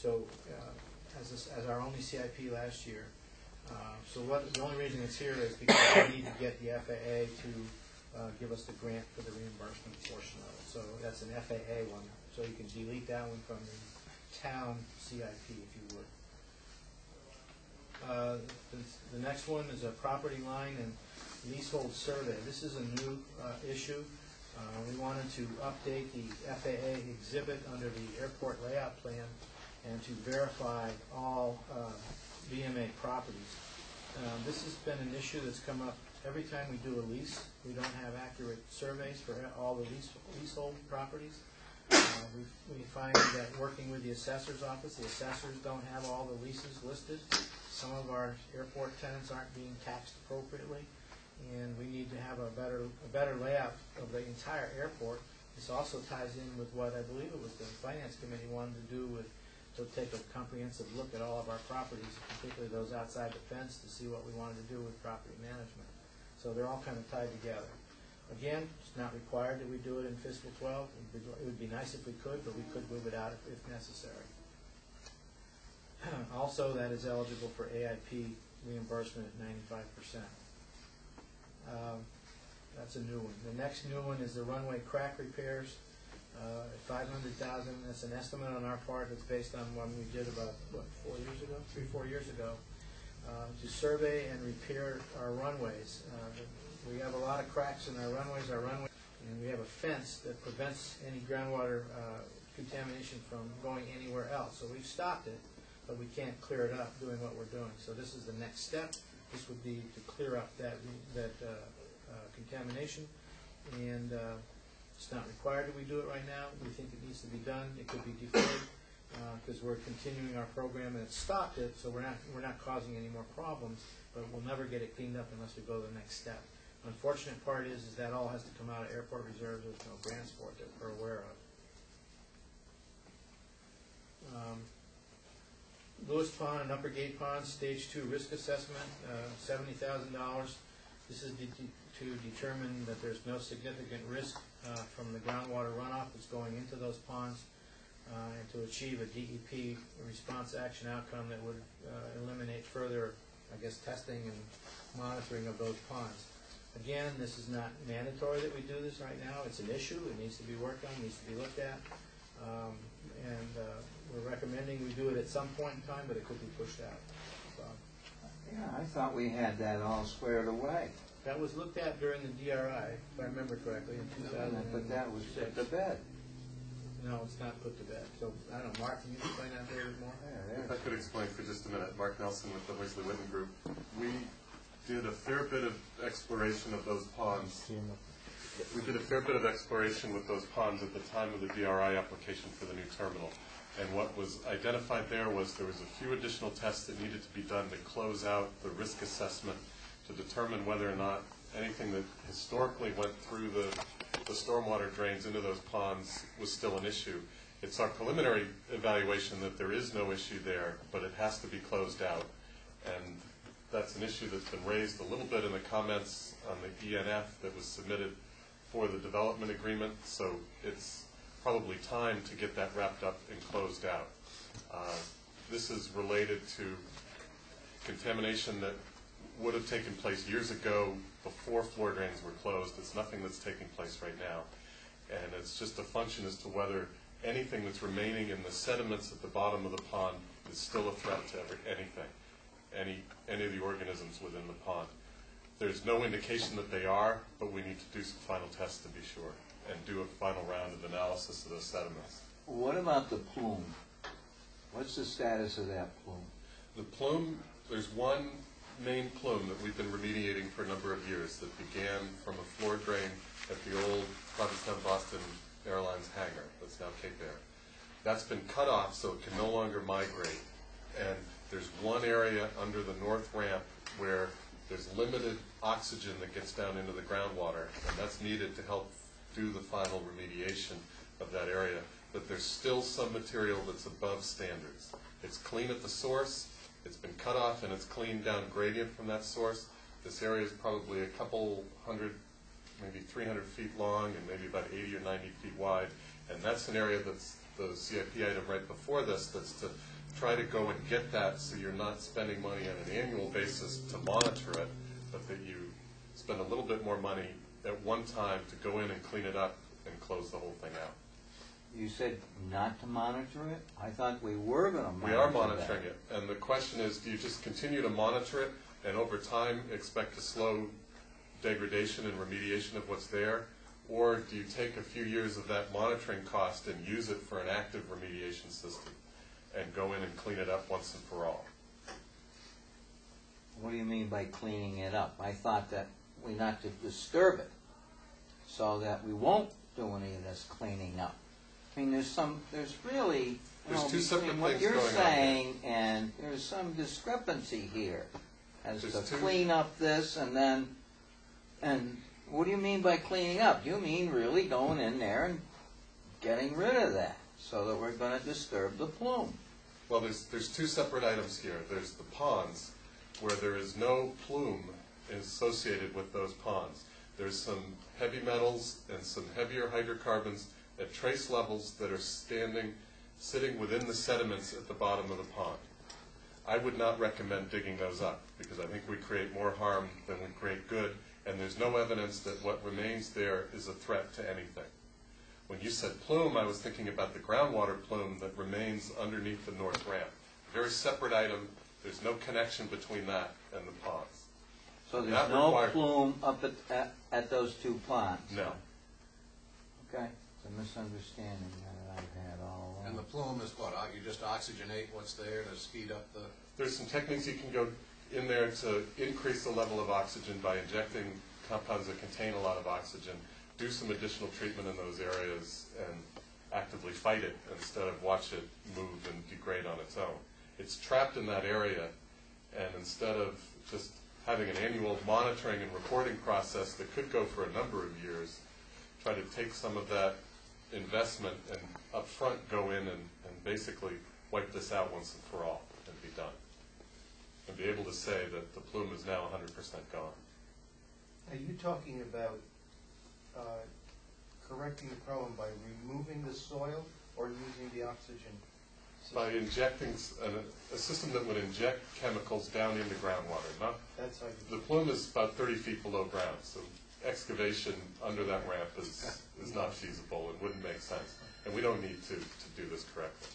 So as our only CIP last year. So the only reason it's here is because we need to get the FAA to give us the grant for the reimbursement portion of it. So that's an FAA one. So you can delete that one from the town CIP if you would. The next one is a property line and leasehold survey. This is a new issue. We wanted to update the FAA exhibit under the airport layout plan and to verify all VMA properties. This has been an issue that's come up every time we do a lease. We don't have accurate surveys for all the leasehold properties. We find that working with the assessor's office, the assessors don't have all the leases listed. Some of our airport tenants aren't being taxed appropriately, and we need to have a better layout of the entire airport. This also ties in with what I believe it was the Finance Committee wanted to do to take a comprehensive look at all of our properties, particularly those outside the fence, to see what we wanted to do with property management. So they're all kind of tied together. Again, it's not required that we do it in fiscal 12. It would be nice if we could, but we could move it out if necessary. Also, that is eligible for AIP reimbursement at 95%. That's a new one. The next new one is the runway crack repairs. $500,000. That's an estimate on our part. It's based on one we did about, what, 3-4 years ago, to survey and repair our runways. We have a lot of cracks in our runways, and we have a fence that prevents any groundwater contamination from going anywhere else. So we've stopped it, but we can't clear it up doing what we're doing. So this is the next step. This would be to clear up that contamination, and it's not required that we do it right now. We think it needs to be done. It could be deferred because we're continuing our program, and it's stopped it, so we're not causing any more problems. But we'll never get it cleaned up unless we go to the next step. Unfortunate part is that all has to come out of airport reserves. There's no grants for it that we're aware of. Lewis Pond and Upper Gate Pond, Stage 2 risk assessment, $70,000. This is to determine that there's no significant risk from the groundwater runoff that's going into those ponds, and to achieve a DEP response action outcome that would eliminate further, I guess, testing and monitoring of those ponds. Again, this is not mandatory that we do this right now. It's an issue. It needs to be worked on. It needs to be looked at. We're recommending we do it at some point in time, but it could be pushed out. So, yeah, I thought we had that all squared away. that was looked at during the DRI, if I remember correctly, in 2006. But that was put to bed. No, it's not put to bed. So, I don't know, Mark, can you explain that a little bit more? Yeah, if I could explain for just a minute, Mark Nelson with the Horsley-Whitten group. We did a fair bit of exploration of those ponds. We did a fair bit of exploration with those ponds at the time of the DRI application for the new terminal. And what was identified there was a few additional tests that needed to be done to close out the risk assessment to determine whether or not anything that historically went through the stormwater drains into those ponds was still an issue. It's our preliminary evaluation that there is no issue there, but it has to be closed out. And that's an issue that's been raised a little bit in the comments on the ENF that was submitted for the development agreement, so it's probably time to get that wrapped up and closed out. This is related to contamination that would have taken place years ago before floor drains were closed. It's nothing that's taking place right now. And it's just a function as to whether anything that's remaining in the sediments at the bottom of the pond is still a threat to any of the organisms within the pond. There's no indication that they are, but we need to do some final tests to be sure and do a final round of analysis of those sediments. What about the plume? What's the status of that plume? The plume, there's one main plume that we've been remediating for a number of years that began from a floor drain at the old Provincetown Boston Airlines hangar that's now Cape Air. That's been cut off so it can no longer migrate. And there's one area under the north ramp where there's limited oxygen that gets down into the groundwater, and that's needed to help do the final remediation of that area. But there's still some material that's above standards. It's clean at the source, it's been cut off, and it's clean down gradient from that source. This area is probably a couple hundred, maybe 300 feet long, and maybe about 80 or 90 feet wide, and that's an area that's the CIP item right before this, that's to try to go and get that so you're not spending money on an annual basis to monitor it, but that you spend a little bit more money at one time to go in and clean it up and close the whole thing out. You said not to monitor it? I thought we were going to monitor it. We are monitoring it, and the question is, do you just continue to monitor it and over time expect a slow degradation and remediation of what's there, or do you take a few years of that monitoring cost and use it for an active remediation system and go in and clean it up once and for all? What do you mean by cleaning it up? I thought that we not to disturb it so that we won't do any of this cleaning up. I mean, there's really, There's two separate between what things you're going on saying and there's some discrepancy here as There's to two- clean up this and what do you mean by cleaning up? Do you mean really going in there and getting rid of that so that we're going to disturb the plume? Well, there's two separate items here. There's the ponds, where there is no plume associated with those ponds. There's some heavy metals and some heavier hydrocarbons at trace levels that are sitting within the sediments at the bottom of the pond. I would not recommend digging those up, because I think we create more harm than we create good, and there's no evidence that what remains there is a threat to anything. When you said plume, I was thinking about the groundwater plume that remains underneath the north ramp. Very separate item. There's no connection between that and the ponds. So there's Not no required. plume up at those two ponds? No. Okay, it's a misunderstanding that I've had all along. And the plume is what? You just oxygenate what's there to speed up the... There's some techniques you can go in there to increase the level of oxygen by injecting compounds that contain a lot of oxygen, do some additional treatment in those areas, and actively fight it instead of watch it move and degrade on its own. It's trapped in that area, and instead of just having an annual monitoring and reporting process that could go for a number of years, try to take some of that investment and up front go in and basically wipe this out once and for all and be done. And be able to say that the plume is now 100% gone. Are you talking about correcting the problem by removing the soil or using the oxygen system? By injecting a system that would inject chemicals down into groundwater. That's how The you... plume is about 30 feet below ground, so excavation under that ramp is not feasible and wouldn't make sense. And we don't need to do this correctly.